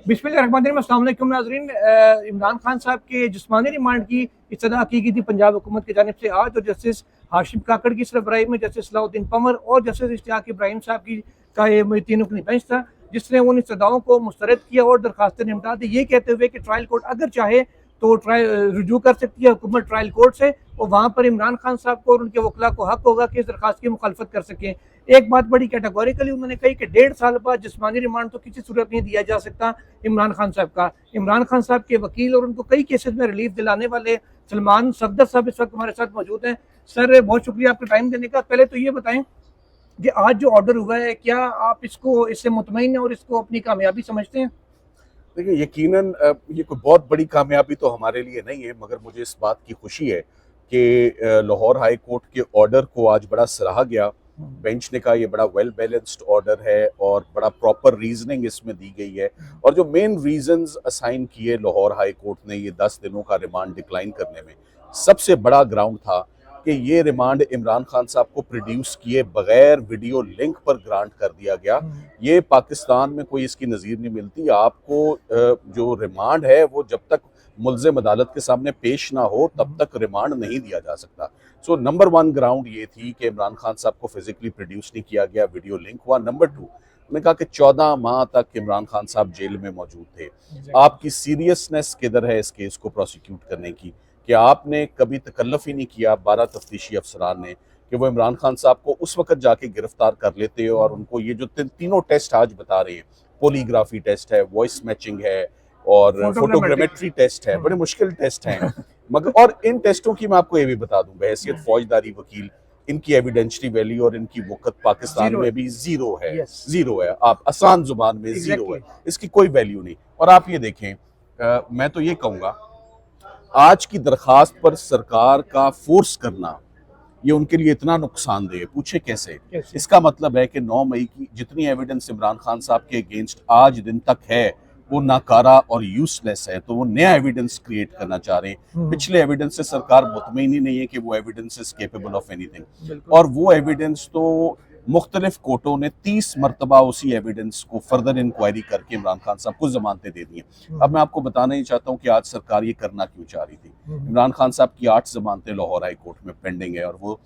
बिस्मिल्लाहिर्रहमानिर्रहीम। अस्सलाम वालेकुम नाज़रीन। इमरान खान साहब के जिस्मानी रिमांड की इस्तदा की गई थी पंजाब हुकूमत की जानिब से आज, और जस्टिस हाशिम काकड़ की सरबराही में जस्टिस सलाउद्दीन पंवर और जस्टिस इश्तियाक इब्राहिम साहब की का ये तीनों की बेंच था, जिसने उन इस्तदाओं को मुस्तरद किया और दरखास्तें निपटा दी, ये कहते हुए कि ट्रायल कोर्ट अगर चाहे तो ट्रायल रुजू कर सकती है हुकूमत ट्रायल कोर्ट से, और वहाँ पर इमरान खान साहब को और उनके वकला को हक होगा कि इस दरखास्त की मुखालफत कर सकें। एक बात बड़ी कैटेगोरिकली उन्होंने कही कि 1.5 साल बाद जिस्मानी रिमांड तो किसी सूरत नहीं दिया जा सकता इमरान खान साहब का। इमरान खान साहब के वकील और उनको कई केसेस में रिलीफ दिलाने वाले सलमान सफदर साहब इस वक्त हमारे साथ मौजूद हैं। सर, बहुत शुक्रिया आपका टाइम देने का। पहले तो ये बताएं कि आज जो ऑर्डर हुआ है, क्या आप इससे मुतमईन हैं और इसको अपनी कामयाबी समझते हैं? देखिए, यकीनन ये कोई बहुत बड़ी कामयाबी तो हमारे लिए नहीं है, मगर मुझे इस बात की खुशी है कि लाहौर हाई कोर्ट के ऑर्डर को आज बड़ा सराहा गया। बेंच ने कहा ये बड़ा वेल बैलेंस्ड ऑर्डर है और बड़ा प्रॉपर रीजनिंग इसमें दी गई है, और जो मेन रीजंस असाइन किए लाहौर हाई कोर्ट ने ये 10 दिनों का रिमांड डिक्लाइन करने में, सबसे बड़ा ग्राउंड था कि ये रिमांड इमरान खान साहब को प्रोड्यूस किए बगैर वीडियो लिंक पर ग्रांट कर दिया गया। ये पाकिस्तान में कोई इसकी नज़ीर नहीं मिलती। आपको जो रिमांड है वो जब तक मुल्ज़िम अदालत के सामने पेश ना हो तब तक रिमांड नहीं दिया जा सकता। सो नंबर 1 ग्राउंड ये थी कि इमरान खान साहब को फिजिकली प्रोड्यूस नहीं किया गया, वीडियो लिंक हुआ। नंबर 2, मैंने कहा कि 14 माह तक इमरान खान साहब जेल में मौजूद थे। आपकी सीरियसनेस किधर है इस केस को प्रोसिक्यूट करने की, कि आपने कभी तकल्लुफ़ ही नहीं किया 12 तफ्तीशी अफसरान ने कि वो इमरान खान साहब को उस वक्त जाके गिरफ्तार कर लेते और उनको ये जो तीनों टेस्ट आज बता रहे हैं, पोलीग्राफी टेस्ट है, वॉइस मैचिंग है और फोटोग्रामेट्री टेस्ट है, बड़े मुश्किल टेस्ट हैं। मगर और इन टेस्टों की मैं आपको ये भी बता दूं, बहैसियत फौजदारी वकील, इनकी एविडेंशियरी वैल्यू और इनकी वक़्त पाकिस्तान में भी ज़ीरो है। ज़ीरो है, आप आसान जुबान में ज़ीरो है, इसकी कोई वैल्यू नहीं। और आप ये देखें, मैं तो ये कहूँगा आज की दरखास्त पर सरकार का फोर्स करना ये उनके लिए इतना नुकसानदेह है। पूछे कैसे? इसका मतलब है कि 9 मई की जितनी एविडेंस इमरान खान साहब के अगेंस्ट आज दिन तक है वो नाकारा और यूजलेस है, तो वो नया एविडेंस क्रिएट करना चाह रहे हैं। पिछले एविडेंस से सरकार मुतमईन ही नहीं है कि वो evidence is capable of anything, और वो एविडेंस तो मुख्तलिफ कोर्टों ने 30 मरतबा उसी एविडेंस को फर्दर इंक्वायरी करके इमरान खान साहब को जमानतें दे दी हैं। अब मैं आपको बताना ही चाहता हूँ कि आज सरकार ये करना क्यों चाह रही थी। इमरान खान साहब की 8 जमानतें लाहौर हाई कोर्ट में पेंडिंग है और वो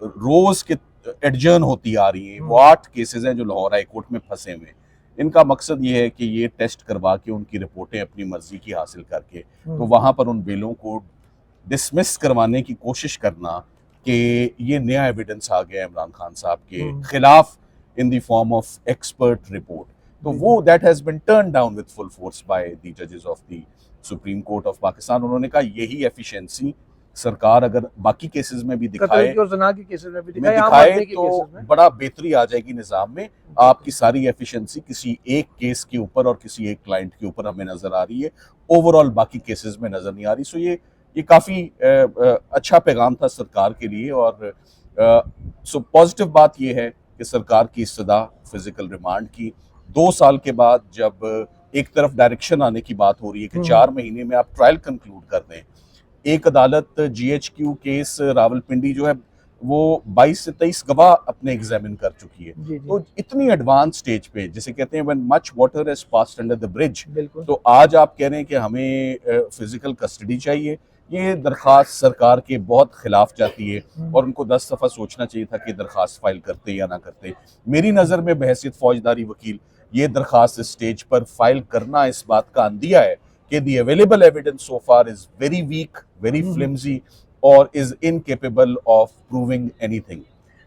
रोज के एडजर्न होती आ रही हैं। वो 8 केसेज हैं जो लाहौर हाई कोर्ट में फंसे हुए हैं। इनका मकसद ये है कि ये टेस्ट करवा के उनकी रिपोर्टें अपनी मर्जी की हासिल करके तो वहां पर उन बिलों को डिसमिस करवाने की कोशिश करना कि ये नया एविडेंस आ गया इमरान खान साहब के खिलाफ in the form of expert report, तो वो that has been turn down with full force by the जजेस of the supreme court of Pakistan. उन्होंने कहा यही एफिशिएंसी सरकार अगर बाकी केसेस में भी दिखाए तो बड़ा बेहतरी आ जाएगी निज़ाम में। आपकी सारी एफिशिएंसी किसी एक केस के ऊपर और किसी एक क्लाइंट के ऊपर हमें नजर आ रही है, ओवरऑल बाकी केसेस में नजर नहीं आ रही। सो ये काफी अच्छा पैगाम था सरकार के लिए। और सो पॉजिटिव बात यह है कि सरकार की इस्तदा फिजिकल रिमांड की 2 साल के बाद जब एक तरफ डायरेक्शन आने की बात हो रही है कि 4 महीने में आप ट्रायल कंक्लूड कर दें। एक अदालत GHQ केस रावलपिंडी जो है वो 22 से 23 गवाह अपने एग्जामिन कर चुकी है। तो इतनी एडवांस स्टेज पे, जिसे कहते हैं when much water has passed under the bridge, तो आज आप कह रहे हैं कि हमें फिजिकल कस्टडी चाहिए। ये दरखास्त सरकार के बहुत खिलाफ जाती है और उनको 10 दफ़ा सोचना चाहिए था कि दरखास्त फाइल करते या ना करते। मेरी नज़र में बहैसियत फौजदारी वकील ये दरखास्त स्टेज पर फाइल करना इस बात का अंदिया है कि the available evidence so far is very weak, very flimsy और is incapable of proving anything।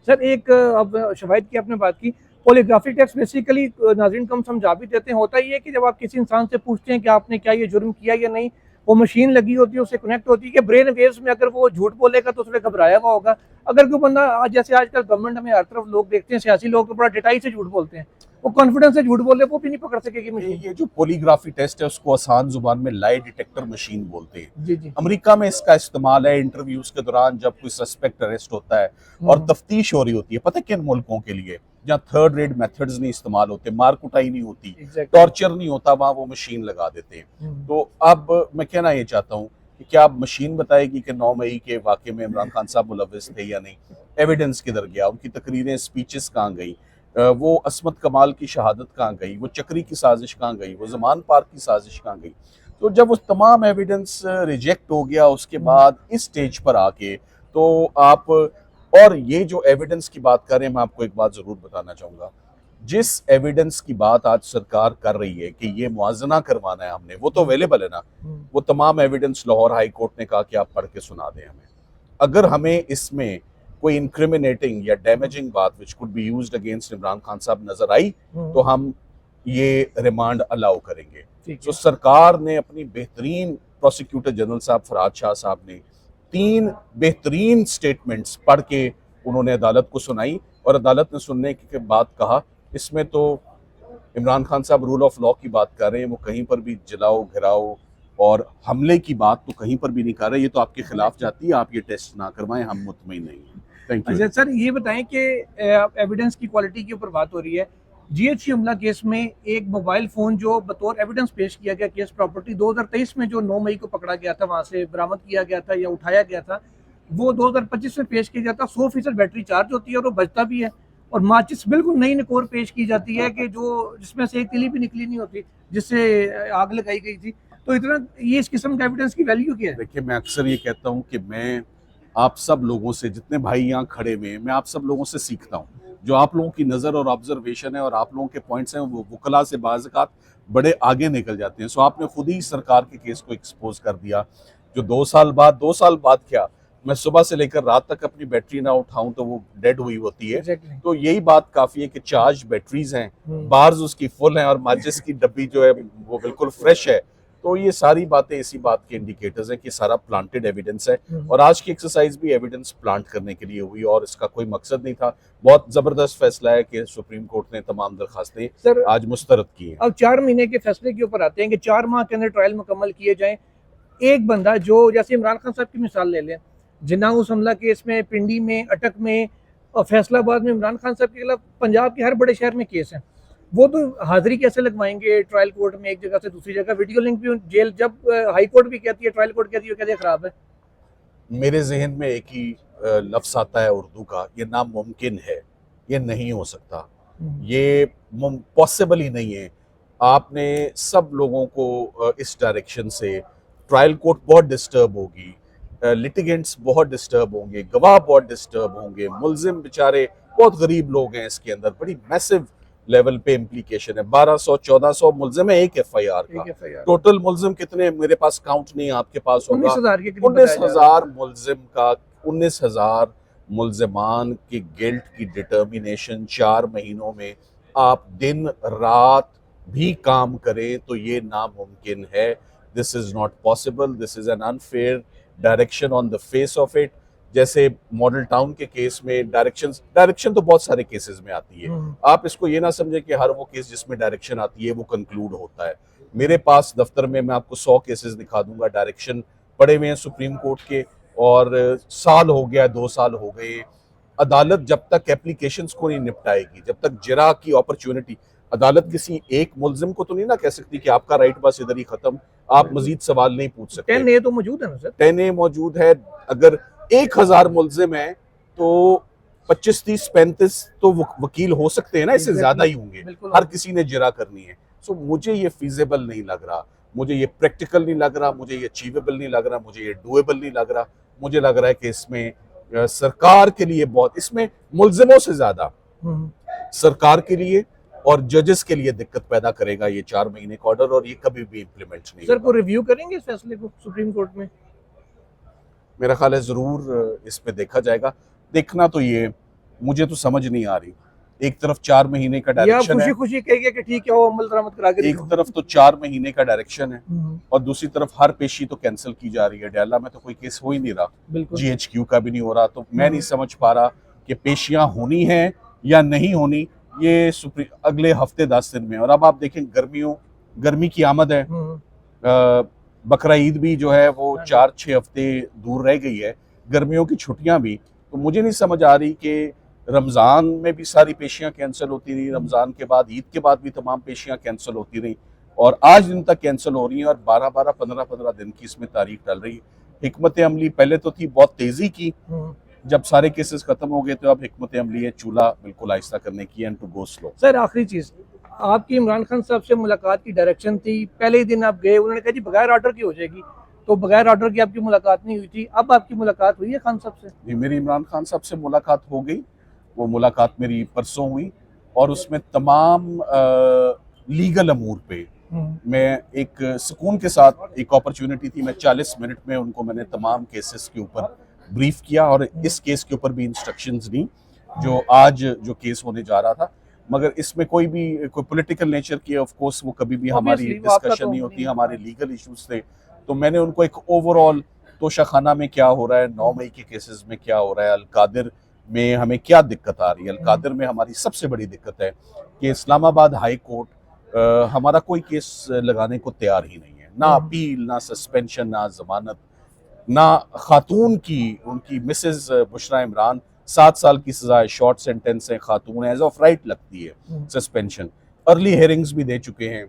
Sir, एक अब शवाहिद की आपने बात की, पॉलीग्राफी टेस्ट बेसिकली नाज़रीन कम समझा भी देते हैं। होता ही है कि जब आप किसी इंसान से पूछते हैं कि आपने क्या ये जुर्म किया या नहीं, वो मशीन लगी होती है, उससे कनेक्ट होती है कि ब्रेन वेव्स में अगर वो झूठ बोलेगा तो उसमें घबराया हुआ होगा। अगर कोई बंदा जैसे आजकल गवर्नमेंट में हर तरफ लोग देखते हैं, सियासी लोग तो बड़ा डिटाई से झूठ बोलते हैं, वो कॉन्फिडेंस से झूठ बोले वो भी नहीं पकड़ सकेगी मशीन। ये जो पॉलीग्राफी टेस्ट है उसको आसान जुबान में लाई डिटेक्टर मशीन बोलते हैं। जी। अमेरिका में इसका इस्तेमाल है इंटरव्यूज के दौरान जब कोई सस्पेक्ट अरेस्ट होता है और तफ्तीश हो रही होती है। पता है किन मुल्कों के लिए? जहाँ थर्ड रेट मेथड्स नहीं इस्तेमाल होते, मार कुटाई नहीं होती, टॉर्चर नहीं होता, वहां वो मशीन लगा देते हैं। तो अब मैं कहना ये चाहता हूँ कि क्या अब मशीन बताएगी कि 9 मई के वाकये में इमरान खान साहब मुलविस थे या नहीं? एविडेंस किधर गया? उनकी तकरीरें, स्पीचेस कहाँ गई? वो असमत कमाल की शहादत कहाँ गई, वो चक्री की साजिश कहाँ गई, वो ज़मान पार्क की साजिश कहाँ गई। तो जब वो तमाम एविडेंस रिजेक्ट हो गया उसके बाद इस स्टेज पर आके तो आप, और ये जो एविडेंस की बात कर रहे हैं, मैं आपको एक बात ज़रूर बताना चाहूँगा, जिस एविडेंस की बात आज सरकार कर रही है कि ये मुआजना करवाना है हमने, वो तो अवेलेबल है ना। वो तमाम एविडेंस लाहौर हाई कोर्ट ने कहा कि आप पढ़ के सुना दें हमें। अगर हमें इसमें कोई इंक्रिमिनेटिंग या डैमेजिंग बात which could be used against Imran Khan साहब नजर आई तो हम ये रिमांड अलाउ करेंगे। तो सरकार ने अपनी बेहतरीन प्रोसिक्यूटर जनरल साहब फराज शाह साहब ने 3 बेहतरीन स्टेटमेंट्स पढ़ के उन्होंने अदालत को सुनाई, और अदालत ने सुनने के बाद कहा इसमें तो इमरान खान साहब रूल ऑफ लॉ की बात कर रहे हैं, वो कहीं पर भी जलाओ घिराओ और हमले की बात तो कहीं पर भी नहीं कर रहे, ये तो आपके खिलाफ जाती है, आप ये टेस्ट ना करवाएं, हम मुतमईन नहीं हैं। Thank you. अच्छा सर, ये बताएं कि एविडेंस की क्वालिटी के ऊपर बात हो रही है। GHC हमला केस में एक मोबाइल फोन जो बतौर एविडेंस पेश किया गया केस प्रॉपर्टी 2023 में जो 9 मई को पकड़ा गया था, वहां से बरामद किया गया था या उठाया गया था, वो 2025 में पेश किया जाता। 100% बैटरी चार्ज होती है और वो बचता भी है, और माचिस बिल्कुल नई निकोर पेश की जाती है कि जो जिसमें से एक तिली भी निकली नहीं होती, जिससे आग लगाई गई थी। तो इतना ये इस किस्म का एविडेंस की वैल्यू क्या है? देखिए, मैं अक्सर ये कहता हूँ कि मैं आप सब लोगों से, जितने भाई यहाँ खड़े हुए हैं, मैं आप सब लोगों से सीखता हूँ। जो आप लोगों की नज़र और ऑब्जर्वेशन है और आप लोगों के पॉइंट्स हैं, वो वकला से बाज़ बड़े आगे निकल जाते हैं। सो आपने खुद ही सरकार के केस को एक्सपोज कर दिया, जो 2 साल बाद क्या, मैं सुबह से लेकर रात तक अपनी बैटरी ना उठाऊं तो वो डेड हुई होती है। Exactly. तो यही बात काफ़ी है कि चार्ज बैटरीज हैं, बार्स उसकी फुल हैं और माचिस की डब्बी जो है वो बिल्कुल फ्रेश है। तो ये सारी बातें इसी बात के इंडिकेटर्स हैं कि सारा प्लांटेड एविडेंस है, और आज की एक्सरसाइज भी एविडेंस प्लांट करने के लिए हुई और इसका कोई मकसद नहीं था। बहुत जबरदस्त फैसला है कि सुप्रीम कोर्ट ने तमाम दरखास्तें आज मुस्तरद की हैं। अब 4 महीने के फैसले के ऊपर आते हैं कि 4 माह के अंदर ट्रायल मुकम्मल किए जाएं। एक बंदा जो, जैसे इमरान खान साहब की मिसाल ले लें, जिन्ना उस हमला केस में, पिंडी में, अटक में और फैसलाबाद में इमरान खान साहब के खिलाफ पंजाब के हर बड़े शहर में केस हैं। वो तो हाजिरी कैसे लगवाएंगे ट्रायल कोर्ट में एक जगह से दूसरी जगह? वीडियो लिंक भी जेल, जब हाई कोर्ट भी कहती है, ट्रायल कोर्ट कहती है, कहते खराब है। मेरे जहन में एक ही लफ्ज़ आता है उर्दू का, ये नामुमकिन है, ये नहीं हो सकता, ये पॉसिबल ही नहीं है। आपने सब लोगों को इस डायरेक्शन से, ट्रायल कोर्ट बहुत डिस्टर्ब होगी, लिटिगेंट्स बहुत डिस्टर्ब होंगे, गवाह बहुत डिस्टर्ब होंगे, मुल्जिम बेचारे बहुत गरीब लोग हैं, इसके अंदर बड़ी मैसिव लेवल पे इम्प्लीकेशन है। 1200-1400 मुल्जिम है एक FIR का। टोटल मुल्जिम कितने, मेरे पास काउंट नहीं, आपके पास होगा। 19,000 मुल्जिम का, 19,000 मुल्जिमान की गिल्ट की डिटर्मिनेशन 4 महीनों में आप दिन रात भी काम करें तो ये नामुमकिन है। This is not possible, this is an unfair direction on the face of it. जैसे मॉडल टाउन के केस में डायरेक्शन तो बहुत सारे केसेस में आती है। आप इसको ये ना समझे कि हर वो केस जिसमें डायरेक्शन आती है वो कंक्लूड होता है। मेरे पास दफ्तर में मैं आपको 100 केसेस दिखा दूंगा, डायरेक्शन पड़े हुए हैं सुप्रीम कोर्ट के, और साल हो गया, 2 साल हो गए। अदालत जब तक एप्लीकेशंस को नहीं निपटाएगी, जब तक जिरा की अपॉर्चुनिटी, अदालत किसी एक मुल्जिम को तो नहीं ना कह सकती कि आपका राइट बस इधर ही खत्म, आप मजीद सवाल नहीं पूछ सकते। 10A तो मौजूद है ना सर? 10A मौजूद है। अगर 1000 मुल्जिम है तो 25, 30, 35 तो वकील हो सकते हैं ना, इससे ज्यादा ही होंगे, हर किसी ने जिरा करनी है। सो मुझे ये फीजेबल नहीं लग रहा, मुझे ये प्रैक्टिकल नहीं लग रहा, मुझे ये अचीवेबल नहीं लग रहा, मुझे ये डूएबल नहीं लग रहा। मुझे लग रहा है कि इसमें सरकार के लिए बहुत, इसमें मुल्जिमों से ज्यादा सरकार के लिए और जजेस के लिए दिक्कत पैदा करेगा ये 4 महीने का ऑर्डर, और ये कभी भी इम्प्लीमेंट नहीं सर, को रिव्यू करेंगे इस फैसले को सुप्रीम कोर्ट में? मेरा ख्याल है जरूर इस पे देखा जाएगा। देखना तो ये मुझे तो समझ नहीं आ रही, एक तरफ 4 महीने का डायरेक्शन है, खुशी कहिए कि ठीक है वो अमल दरामद करा के, एक तरफ तो 4 महीने का डायरेक्शन है और दूसरी तरफ हर पेशी तो कैंसिल की जा रही है। डैला में तो कोई केस हो ही नहीं रहा, GHQ का भी नहीं हो रहा, तो मैं नहीं समझ पा रहा कि पेशियां होनी है या नहीं होनी, ये अगले हफ्ते 10 दिन में। और अब आप देखें गर्मी की आमद है, बकरा ईद भी जो है वो 4-6 हफ्ते दूर रह गई है, गर्मियों की छुट्टियां भी। तो मुझे नहीं समझ आ रही कि रमज़ान में भी सारी पेशियां कैंसिल होती रही, रमज़ान के बाद, ईद के बाद भी तमाम पेशियां कैंसिल होती रही, और आज दिन तक कैंसिल हो रही हैं, और 12-12, 15-15 दिन की इसमें तारीख डल रही है। हिकमत अमली पहले तो थी बहुत तेज़ी की, जब सारे केसेस खत्म हो गए तो अब हिकमत अमली है चूल्हा बिल्कुल आहिस्ता करने की and to go slow. Sir आखिरी चीज, आपकी इमरान खान साहब से मुलाकात की डायरेक्शन थी, पहले ही दिन आप गए, उन्होंने कहा जी बगैर ऑर्डर की हो जाएगी, तो बगैर ऑर्डर की आपकी मुलाकात नहीं हुई थी, अब आपकी मुलाकात हुई है खान साहब से? जी मेरी इमरान खान साहब से मुलाकात हो गई, वो मुलाकात मेरी परसों हुई और उसमें तमाम लीगल अमूर पे मैं एक सुकून के साथ, एक अपॉर्चुनिटी थी, मैं 40 मिनट में उनको मैंने तमाम केसेस के ऊपर ब्रीफ किया और इस केस के ऊपर भी इंस्ट्रक्शंस दी जो आज जो केस होने जा रहा था। मगर इसमें कोई पॉलिटिकल नेचर की ऑफ कोर्स वो कभी भी हमारी Obviously, वो आपका डिस्कशन तो नहीं होती, नहीं। हमारे लीगल इश्यूज थे। तो मैंने उनको एक ओवरऑल तोशाखाना में क्या हो रहा है, 9 मई के केसेस में क्या हो रहा है, अलकादिर में हमें क्या दिक्कत आ रही है। अलकादिर में हमारी सबसे बड़ी दिक्कत है कि इस्लामाबाद हाई कोर्ट हमारा कोई केस लगाने को तैयार ही नहीं है, ना अपील, ना सस्पेंशन, ना जमानत, ना खातून की, उनकी मिसेज बुशरा इमरान 7 साल की सजा है, शॉर्ट सेंटेंस है, खातून एज ऑफ राइट लगती है सस्पेंशन। अर्ली हेयरिंग्स भी दे चुके हैं,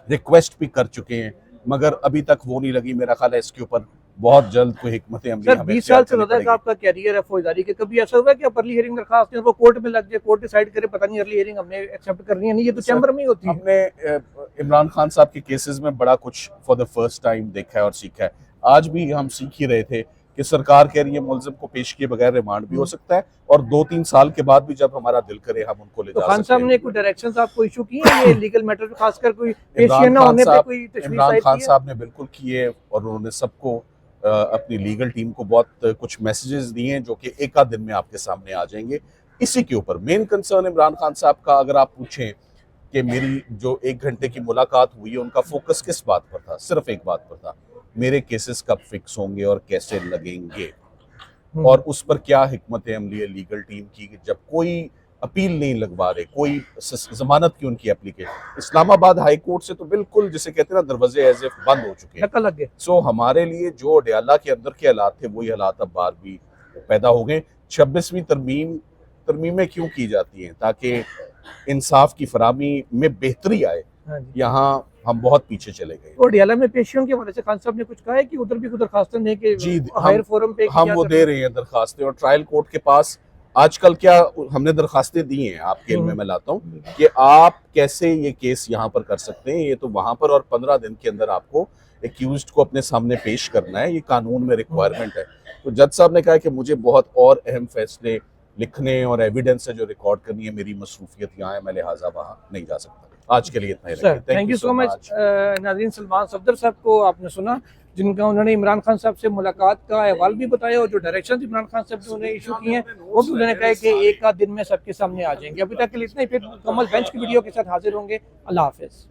रिक्वेस्ट भी कर चुके हैं, मगर अभी तक वो नहीं लगी। मेरा ख्याल है इसके ऊपर बहुत जल्द कोई हिकमत अमली सर हमें 20 साल से करनी ज्यादा का पड़ेगी। आपका कैरियर है फौजदारी के, कभी ऐसा हुआ है कि आप अर्ली हियरिंग दरखास्त दें, वो कोर्ट में लग जाए, कोर्ट डिसाइड करे पता नहीं अर्ली हियरिंग हमने एक्सेप्ट करनी है नहीं, ये तो चैम्बर में ही होती है। हमने इमरान खान साहब के केसेस में बड़ा कुछ फॉर द फर्स्ट टाइम देखा है और सीखा है। आज भी हम सीख ही रहे थे कि सरकार कह रही है मुलजिम को पेश किए बगैर रिमांड भी हो सकता है और 2-3 साल के बाद भी जब हमारा दिल करे हम उनको ले तो जा खान सकते साहब हैं। ने कोई डायरेक्शंस आपको इशू की है ये लीगल मैटर पे, खासकर कोई पेशिया इमरान ना खान होने पे साहब कोई तशवीश इमरान जाहिर खान की है? साहब ने बिल्कुल किए और उन्होंने सबको अपनी लीगल टीम को बहुत कुछ मैसेजेस दिए हैं जो कि एक आध दिन में आपके सामने आ जाएंगे। इसी के ऊपर मेन कंसर्न इमरान खान साहब का अगर आप पूछें कि मेरी जो 1 घंटे की मुलाकात हुई है उनका फोकस किस बात पर था, सिर्फ एक बात पर था, मेरे केसेस कब फिक्स होंगे और कैसे लगेंगे और उस पर क्या हिकमत अमली है लीगल टीम की कि जब कोई अपील नहीं लगवा रहे, कोई जमानत की उनकी एप्लीकेशन। इस्लामाबाद हाई कोर्ट से तो बिल्कुल जिसे कहते हैं ना दरवाजे एज इफ बंद हो चुके हैं। धक्का लग गया। सो हमारे लिए जो अडयाला के अंदर के हालात थे वही हालात अब बाहर भी पैदा हो गए। 26वीं तरमीमें क्यों की जाती हैं? ताकि इंसाफ की फरामी में बेहतरी आए। हाँ जी। यहाँ हम बहुत पीछे चले गए। तो अडियाला में पेशियों के हवाले से खान साहब ने कुछ कहा है कि उधर भी कोई दरखास्तें दें कि जी हायर फोरम पे हम वो दे रहे हैं दरखास्तें और ट्रायल कोर्ट के पास आजकल क्या हमने दरखास्तें दी हैं, आपके इल्म में मैं लाता हूँ कि आप कैसे ये केस यहाँ पर कर सकते हैं, ये तो वहां पर, और 15 दिन के अंदर आपको एक्यूज्ड को अपने सामने पेश करना है, ये कानून में रिक्वायरमेंट है। तो जज साहब ने कहा कि मुझे बहुत और अहम फैसले लिखने और एविडेंस है जो रिकॉर्ड करनी है, मेरी मसरूफियत यहाँ है, मैं लिहाजा वहाँ नहीं जा सकता। आज के लिए इतना ही रखें। Thank you so much. नाज़रीन, सलमान सफदर साहब को आपने सुना, जिनका उन्होंने इमरान खान साहब से मुलाकात का अहवाल भी बताया और जो डायरेक्शन इमरान खान साहब ने उन्हें इशू किए हैं वो भी उन्होंने कहा कि एक आध दिन में सबके सामने आ जाएंगे। अभी तक के लिए इतना ही, फिर मुकम्मल बेंच की वीडियो के साथ हाजिर होंगे। अल्लाह हाफिज़।